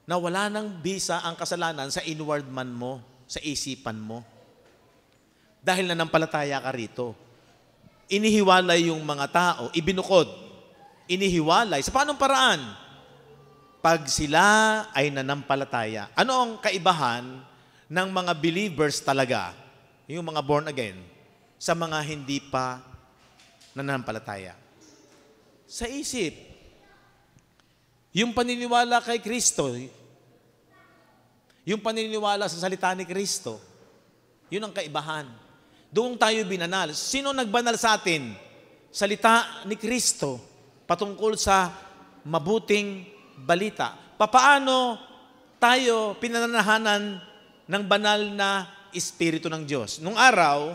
na wala nang bisa ang kasalanan sa inward man mo, sa isipan mo. Dahil nanampalataya ka rito. Inihiwalay yung mga tao, ibinukod. Inihiwalay. Sa paanong paraan? Pag sila ay nanampalataya. Ano ang kaibahan ng mga believers talaga, yung mga born again, sa mga hindi pa nananampalataya? Sa isip. Yung paniniwala kay Kristo, yung paniniwala sa salita ni Kristo, yun ang kaibahan. Doon tayo binanal. Sino nagbanal sa atin? Salita ni Kristo patungkol sa mabuting balita. Papaano tayo pinananahanan ng banal na Espiritu ng Diyos? Nung araw,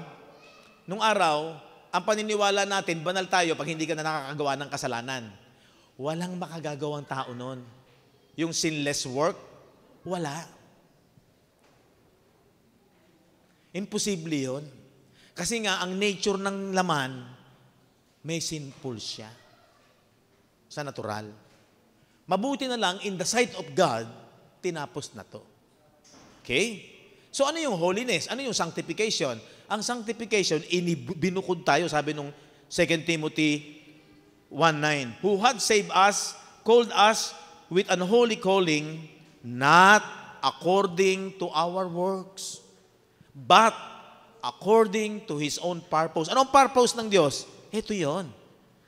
ang paniniwala natin, banal tayo pag hindi ka na nakakagawa ng kasalanan. Walang makagagawang tao nun. Yung sinless work, wala. Imposible yun. Kasi nga, ang nature ng laman, may sinful siya. Sa natural. Mabuti na lang, in the sight of God, tinapos na to. Okay? So ano yung holiness? Ano yung sanctification? Ang sanctification, binukod tayo, sabi nung 2 Timothy 1:9. Who had saved us, called us with an holy calling, not according to our works, but according to His own purpose. Anong purpose ng Diyos? Ito yon.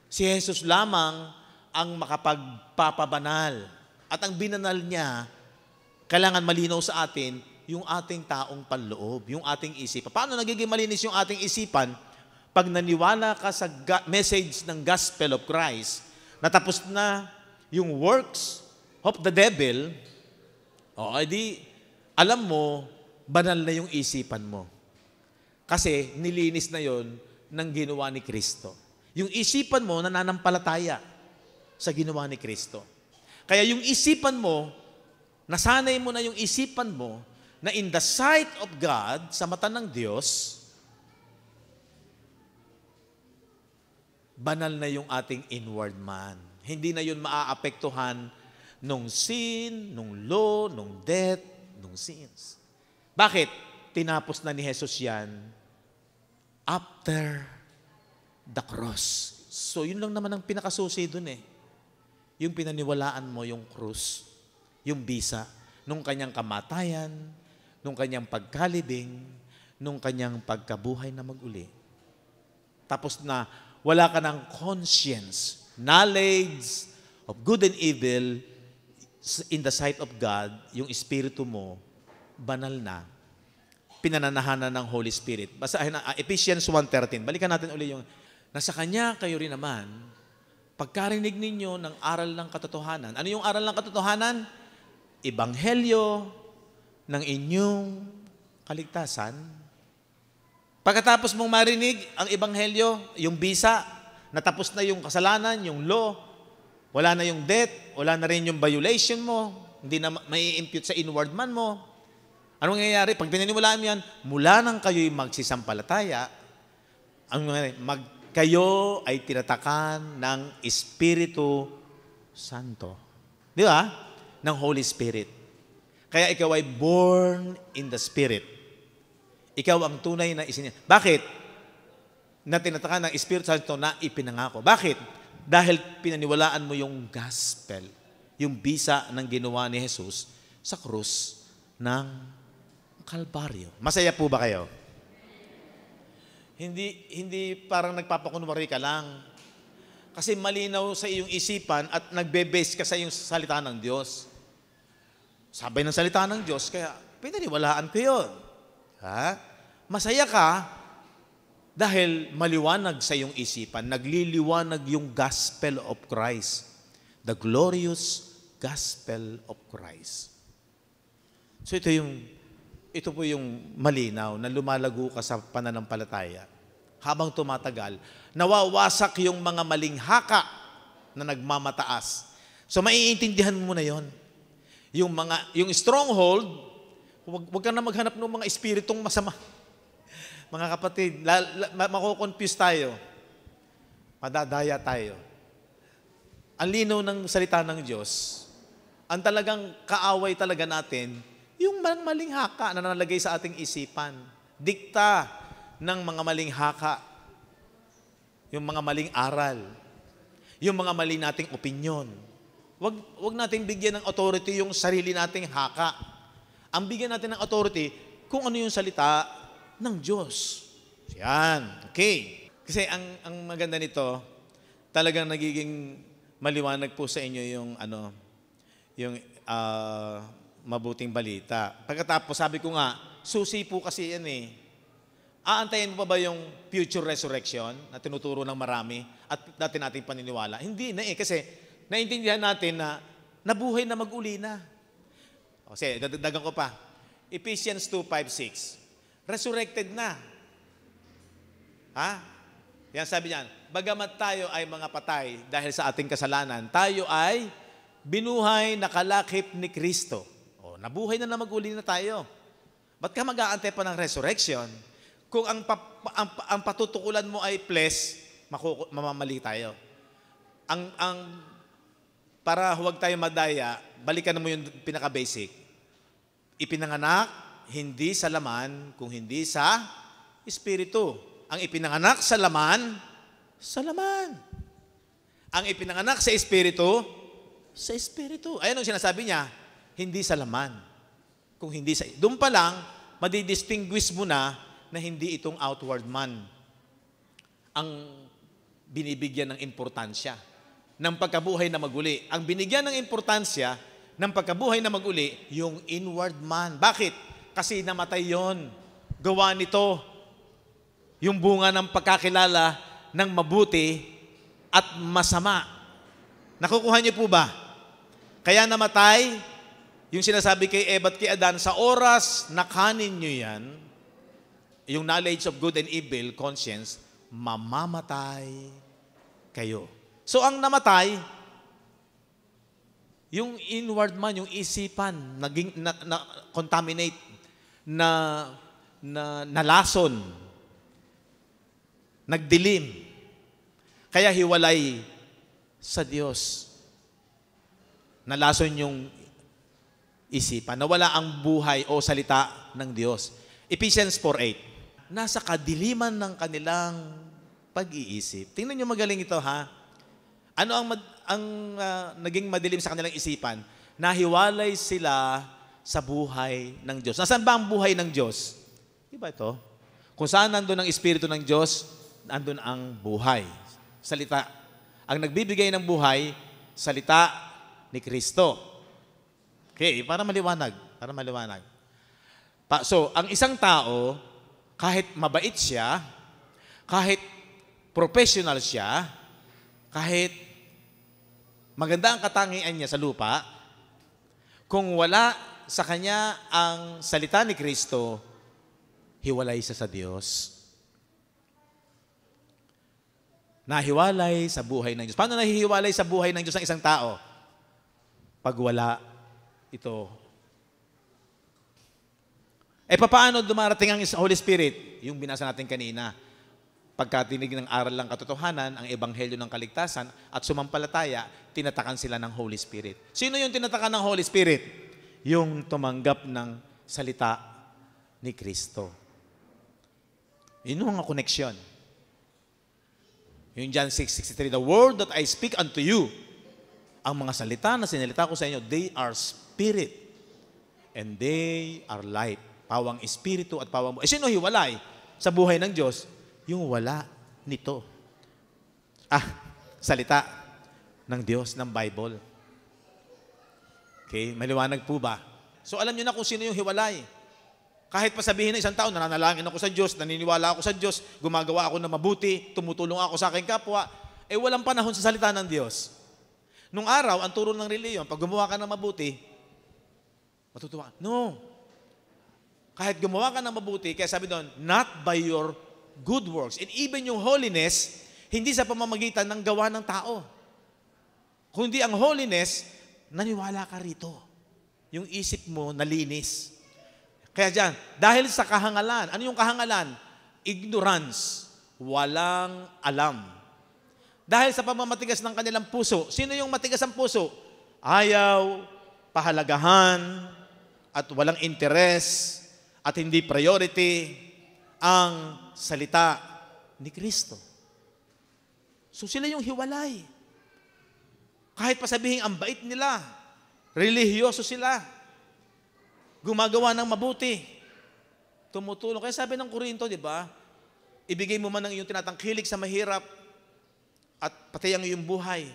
Si Jesus lamang ang makapagpapabanal. At ang binanal niya, kailangan malinaw sa atin yung ating taong panloob, yung ating isipan. Paano nagiging malinis yung ating isipan? Pag naniwala ka sa message ng gospel of Christ, natapos na yung works of the devil, edi alam mo, banal na yung isipan mo. Kasi nilinis na yon ng ginawa ni Kristo. Yung isipan mo nananampalataya sa ginawa ni Kristo. Kaya yung isipan mo, nasanay mo na yung isipan mo na in the sight of God, sa mata ng Diyos, banal na yung ating inward man. Hindi na yun maaapektuhan nung sin, nung law, nung death, nung sins. Bakit? Tinapos na ni Jesus yan after the cross. So, yun lang naman ang pinakasusi dun eh. yung pinaniwalaan mo yung krus, yung bisa, nung kanyang kamatayan, nung kanyang pagkalibing, nung kanyang pagkabuhay na mag-uli. Tapos na wala ka ng conscience, knowledge of good and evil in the sight of God, yung espiritu mo, banal na, pinananahanan ng Holy Spirit. Basahin na Ephesians 1:13. Balikan natin uli yung, nasa Kanya kayo rin naman, pagkarinig ninyo ng aral ng katotohanan. Ano yung aral ng katotohanan? Ebanghelyo ng inyong kaligtasan. Pagkatapos mong marinig ang ebanghelyo, yung bisa, natapos na yung kasalanan, yung law, wala na yung debt, wala na rin yung violation mo, hindi na may impute sa inward man mo. Anong nangyayari? Pag pinaniwalaan mo yan, mula nang kayo'y magsisampalataya, ang kayo ay tinatakan ng Espiritu Santo. Di ba? Ng Holy Spirit. Kaya ikaw ay born in the Spirit. Ikaw ang tunay na isin. Bakit? Na tinatakan ng Espiritu Santo na ipinangako. Bakit? Dahil pinaniwalaan mo yung gospel, yung bisa ng ginawa ni Jesus sa krus ng Kalbaryo. Masaya po ba kayo? Hindi parang nagpapakunwari ka lang. Kasi malinaw sa iyong isipan at nagbe-base ka sa iyong salita ng Diyos. Sabay ng salita ng Diyos, kaya pinaniwalaan ko yun. Ha? Masaya ka dahil maliwanag sa iyong isipan, nagliliwanag yung gospel of Christ. The glorious gospel of Christ. So ito po yung malinaw na lumalago ka sa pananampalataya. Habang tumatagal, nawawasak yung mga maling haka na nagmamataas. So maiintindihan mo na yon. Yung stronghold, huwag ka na maghanap ng mga espiritong masama. Mga kapatid, makukonfuse tayo. Madadaya tayo. Ang linaw ng salita ng Diyos, ang talagang kaaway talaga natin, yung maling haka na nalagay sa ating isipan. Dikta ng mga maling haka. Yung mga maling aral. Yung mga mali nating opinyon. Wag nating bigyan ng authority yung sarili nating haka. Ang bigyan natin ng authority kung ano yung salita ng Diyos. Yan. Okay. Kasi ang maganda nito, talagang nagiging maliwanag po sa inyo yung mabuting balita. Pagkatapos, sabi ko nga, susi po kasi yan eh. Aantayin mo pa ba yung future resurrection na tinuturo ng marami at dati natin paniniwala? Hindi na eh, kasi naintindihan natin na nabuhay na mag-uli na. Kasi, dadagdagan ko pa. Ephesians 2:5-6. Resurrected na. Ha? Yan sabi niyan, bagamat tayo ay mga patay dahil sa ating kasalanan, tayo ay binuhay na kalakip ni Kristo. O, nabuhay na mag-uli na tayo. Ba't ka mag-aantay pa ng resurrection? Kung ang patutukulan mo ay flesh, mamamali tayo. Para huwag tayo madaya, balikan mo yung pinaka-basic. Ipinanganak, hindi sa laman, kung hindi sa espiritu. Ang ipinanganak sa laman, sa laman. Ang ipinanganak sa espiritu, sa espiritu. Ayan ang sinasabi niya, hindi sa laman. Kung hindi sa... Doon pa lang, madidistinguish mo na hindi itong outward man ang binibigyan ng importansya ng pagkabuhay na maguli. Ang binigyan ng importansya ng pagkabuhay na maguli, yung inward man. Bakit? Kasi namatay yon. Gawa nito yung bunga ng pagkakilala ng mabuti at masama. Nakukuha niyo po ba? Kaya namatay, yung sinasabi kay Eva at kay Adan, sa oras na kanin nyo yan, yung knowledge of good and evil, conscience, mamamatay kayo. So ang namatay, yung inward man, yung isipan, naging contaminate, nalason, nagdilim. Kaya hiwalay sa Diyos. Nalason yung isipan. Nawala ang buhay o salita ng Diyos. Ephesians 4:8. Nasa kadiliman ng kanilang pag-iisip. Tingnan nyo magaling ito ha. naging madilim sa kanilang isipan, nahiwalay sila sa buhay ng Diyos. Nasaan ba ang buhay ng Diyos? Diba ito? Kung saan nandun ang Espiritu ng Diyos, nandun ang buhay. Salita. Ang nagbibigay ng buhay, salita ni Kristo. Okay, para maliwanag. Para maliwanag. So, ang isang tao, kahit mabait siya, kahit professional siya, kahit maganda ang katangian niya sa lupa, kung wala sa kanya ang salita ni Kristo, hiwalay siya sa Diyos. Nahiwalay sa buhay ng Diyos. Paano nahihiwalay sa buhay ng Diyos ang isang tao? Pag wala ito. Paano dumarating ang Holy Spirit? Yung binasa natin kanina. Pagkatinig ng aral ng katotohanan, ang ebanghelyo ng kaligtasan, at sumampalataya, tinatakan sila ng Holy Spirit. Sino yung tinatakan ng Holy Spirit? Yung tumanggap ng salita ni Kristo. Yun ang koneksyon. Yung John 6:63, the word that I speak unto you, ang mga salita na sinalita ko sa inyo, they are spirit and they are light. Pawang espiritu at pawang buhay. Sino hiwalay sa buhay ng Diyos? Yung wala nito. Salita ng Diyos, ng Bible. Okay, maliwanag po ba? So alam niyo na kung sino yung hiwalay. Kahit pa sabihin ng isang tao, nananalangin ako sa Diyos, naniniwala ako sa Diyos, gumagawa ako ng mabuti, tumutulong ako sa aking kapwa, walang panahon sa salita ng Diyos. Nung araw, ang turo ng reliyon, pag gumawa ka ng mabuti, matutuwa. No. Kahit gumawa ka ng mabuti, kaya sabi doon, not by your good works. And even yung holiness, hindi sa pamamagitan ng gawa ng tao. Kundi ang holiness, naniwala ka rito. Yung isip mo, nalinis. Kaya dyan, dahil sa kahangalan, ano yung kahangalan? Ignorance. Walang alam. Dahil sa pamamatigas ng kanilang puso, sino yung matigas ang puso? Ayaw, pahalagahan, at walang interes, at hindi priority, ang salita ni Kristo. So sila yung hiwalay. Kahit pa sabihin ang bait nila, relihiyoso sila, gumagawa ng mabuti, tumutulong. Kaya sabi ng Korinto, di ba? Ibigay mo man ang iyong tinatangkilik sa mahirap at pati ang iyong buhay.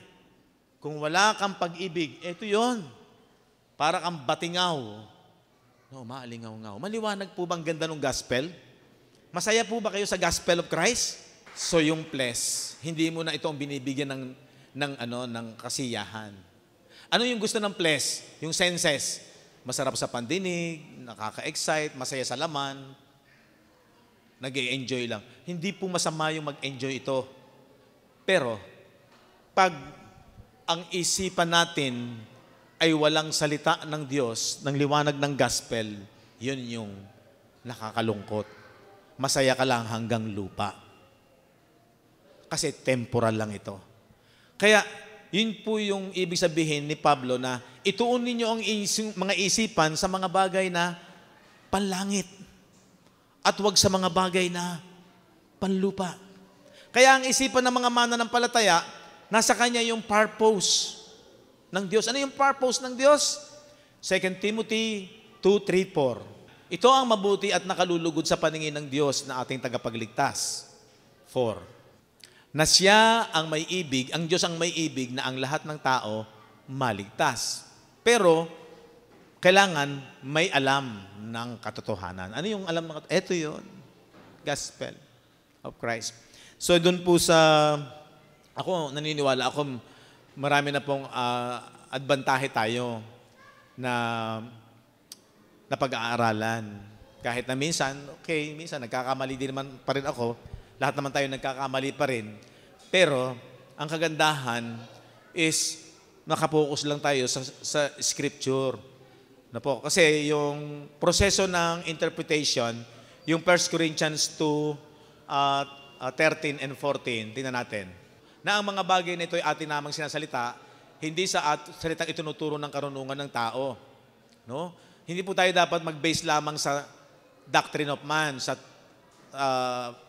Kung wala kang pag-ibig, eto yon. Para kang batingaw. No, maalingaw-ngaw. Maliwanag po bang ganda ng gospel? Masaya po ba kayo sa gospel of Christ? So yung flesh, hindi mo na ito ang binibigyan ng kasiyahan. Ano yung gusto ng flesh? Yung senses. Masarap sa pandinig, nakaka-excite, masaya sa laman, nag-e-enjoy lang. Hindi po masama yung mag-enjoy ito. Pero, pag ang isipan natin ay walang salita ng Diyos, ng liwanag ng gospel, yun yung nakakalungkot. Masaya ka lang hanggang lupa. Kasi temporal lang ito. Kaya, yun po yung ibig sabihin ni Pablo na ituon ninyo ang mga isipan sa mga bagay na panlangit at huwag sa mga bagay na panlupa. Kaya ang isipan ng mga mananampalataya, nasa kanya yung purpose ng Diyos. Ano yung purpose ng Diyos? 2 Timothy 2:3-4. Ito ang mabuti at nakalulugod sa paningin ng Diyos na ating tagapagligtas. 4. Na siya ang may ibig, ang Diyos ang may ibig na ang lahat ng tao maligtas. Pero, kailangan may alam ng katotohanan. Ano yung alam ng katotohanan? Ito yun. Gospel of Christ. So, dun po ako naniniwala, marami na pong adbantahe tayo na pag-aaralan. Kahit na minsan nagkakamali din naman pa rin ako. Lahat naman tayo nagkakamali pa rin. Pero, ang kagandahan is nakapokus lang tayo sa scripture. Kasi yung proseso ng interpretation, yung 1 Corinthians 2:13 and 14, tingnan natin. Na ang mga bagay na ito ay atin namang sinasalita, hindi sa salitang itinuturo ng karunungan ng tao. No? Hindi po tayo dapat mag-base lamang sa doctrine of man, sa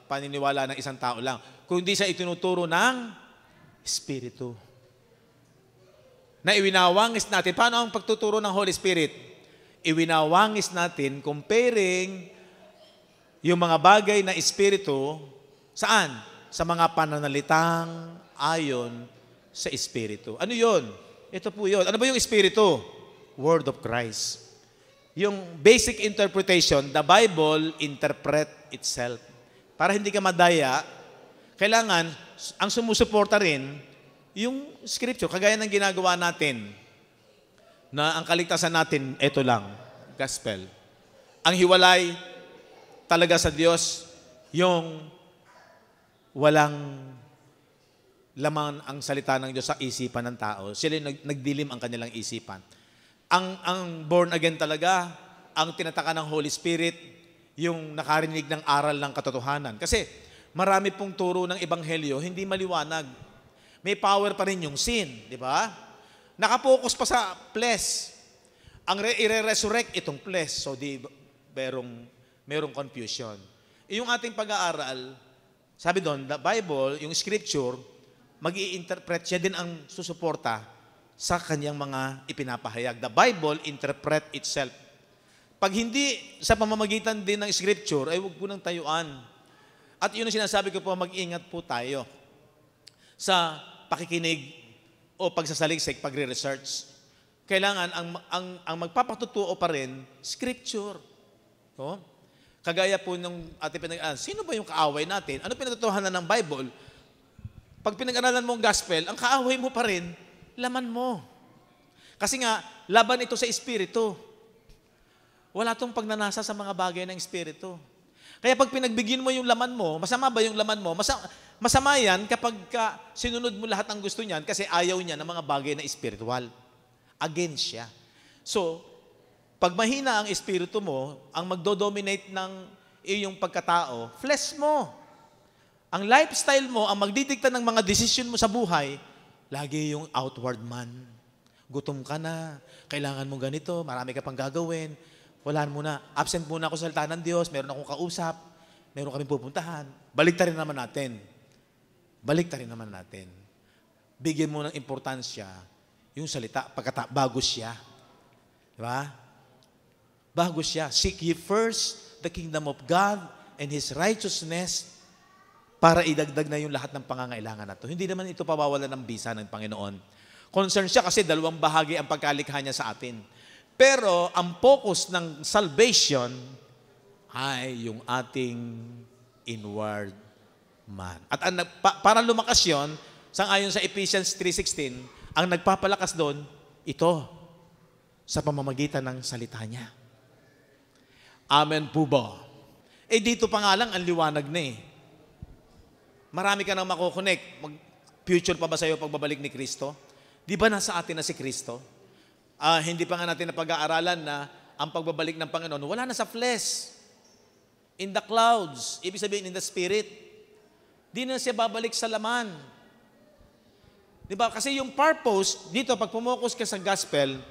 paniniwala ng isang tao lang, kundi sa itinuturo ng Espiritu. na iwinawangis natin. Paano ang pagtuturo ng Holy Spirit? Iwinawangis natin comparing yung mga bagay na Espiritu, saan? Sa mga pananalitang ayon sa Espiritu. Ano yun? Ito po yun. Ano ba yung Espiritu? Word of Christ. Yung basic interpretation, the Bible interpret itself. Para hindi ka madaya, kailangan, ang sumusuporta rin, yung Scripture, kagaya ng ginagawa natin, na ang kaligtasan natin, ito lang, gospel. Ang hiwalay talaga sa Diyos, yung walang laman ang salita ng Diyos sa isipan ng tao. Sila yung nagdilim ang kanilang isipan. Ang born again talaga, ang tinataka ng Holy Spirit, yung nakarinig ng aral ng katotohanan. Kasi marami pong turo ng Ebanghelyo, hindi maliwanag. May power pa rin yung sin, di ba? Nakapokus pa sa flesh. Ang i-resurrect itong flesh. So di merong confusion. Yung ating pag-aaral, sabi doon, the Bible, yung Scripture, mag-i-interpret, siya din ang susuporta sa kanyang mga ipinapahayag. The Bible interpret itself. Pag hindi sa pamamagitan din ng Scripture, ay huwag po nang tayuan. At yun ang sinasabi ko po, mag-ingat po tayo sa pakikinig o pagsasaliksik, pagre-research. Kailangan ang magpapatutuo pa rin, Scripture. No? Kagaya po nung ating pinag-aralan, sino ba yung kaaway natin? Ano pinatutuhanan ng Bible? Pag pinag-aralan mo ang gospel, ang kaaway mo pa rin, laman mo. Kasi nga, laban ito sa Espiritu. Wala tong pagnanasa sa mga bagay ng Espiritu. Kaya pag pinagbigyan mo yung laman mo, masama ba yung laman mo? Masama yan kapag sinunod mo lahat ng gusto niyan kasi ayaw niya ng mga bagay na espiritual. Against siya. So, pag mahina ang espiritu mo, ang magdodominate ng iyong pagkatao, flesh mo. Ang lifestyle mo, ang magdidikta ng mga desisyon mo sa buhay, lagi yung outward man. Gutom ka na, kailangan mo ganito, marami ka pang gagawin, wala muna, absent muna ako sa salita ng Diyos, meron akong kausap, meron kaming pupuntahan. Baliktarin naman natin. Baliktarin naman natin. Bigyan mo ng importansya yung salita bago siya. Diba? Bago siya. Seek ye first the kingdom of God and His righteousness para idagdag na yung lahat ng pangangailangan na to. Hindi naman ito pawawalan ng bisa ng Panginoon. Concern siya kasi dalawang bahagi ang pagkalikha niya sa atin. Pero ang focus ng salvation ay yung ating inward man. At para lumakas yun, sangayon sa Ephesians 3:16, ang nagpapalakas doon, ito, sa pamamagitan ng salita niya. Amen po ba? Dito pa nga lang, ang liwanag na eh. Marami ka nang makukonek. Future pa ba sa'yo pagbabalik ni Kristo? Di ba nasa atin na si Kristo? Hindi pa nga natin napag-aaralan na ang pagbabalik ng Panginoon, wala na sa flesh. In the clouds. Ibig sabihin, in the spirit. Di na siya babalik sa laman. Di ba? Kasi yung purpose, dito, pag pumokus ka sa gospel,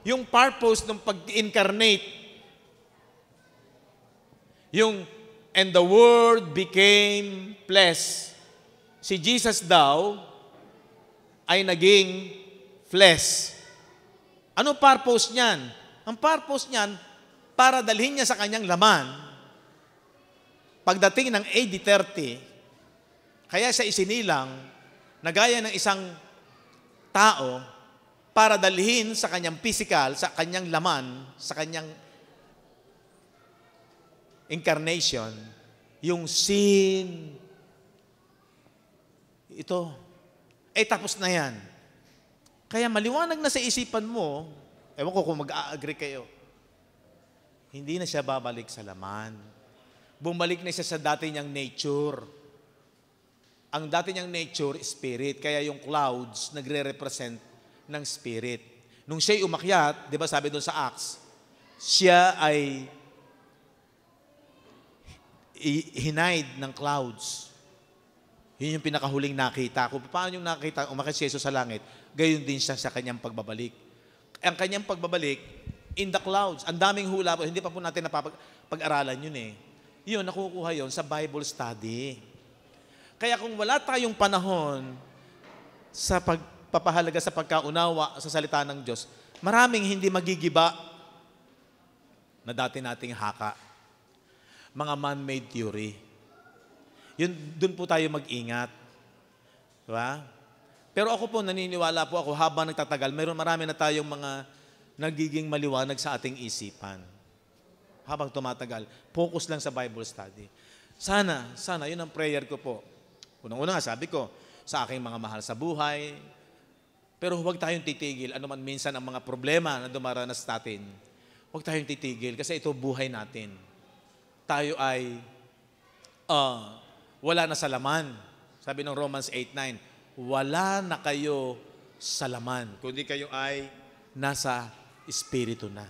yung purpose ng pag-incarnate, yung, and the Word became flesh. Si Jesus daw ay naging flesh. Ano purpose niyan? Ang purpose niyan, para dalhin niya sa kanyang laman, pagdating ng AD 30, kaya siya isinilang, na gaya ng isang tao, para dalhin sa kanyang physical, sa kanyang laman, sa kanyang incarnation, yung sin. Ito. Tapos na yan. Kaya maliwanag na sa isipan mo, ewan ko kung mag-a-agree kayo, hindi na siya babalik sa laman. Bumalik na siya sa dati niyang nature. Ang dati niyang nature, spirit. Kaya yung clouds, nagre-represent ng spirit. Nung siya'y umakyat, di ba sabi doon sa Acts, siya ay hinide ng clouds. Yun yung pinakahuling nakita. Kung paano yung nakita, umakyat si Jesus sa langit, gayon din siya sa kanyang pagbabalik. Ang kanyang pagbabalik, in the clouds. Ang daming hula po. Hindi pa po natin napag-aralan yun eh. Yun, nakukuha yun sa Bible study. Kaya kung wala tayong panahon sa pagpapahalaga sa pagkaunawa sa salita ng Diyos, maraming hindi magigiba na dati nating haka. Mga man-made theory. Doon po tayo mag-ingat. Diba? Pero ako po, naniniwala po ako, habang nagtatagal, marami na tayong mga nagiging maliwanag sa ating isipan. Habang tumatagal, focus lang sa Bible study. Sana, yun ang prayer ko po. Unang-una nga, sabi ko, sa aking mga mahal sa buhay, pero huwag tayong titigil. Ano man minsan ang mga problema na dumaranas natin, huwag tayong titigil kasi ito buhay natin. Tayo ay wala na sa laman. Sabi ng Romans 8:9, wala na kayo sa laman, kundi kayo ay nasa Espiritu na.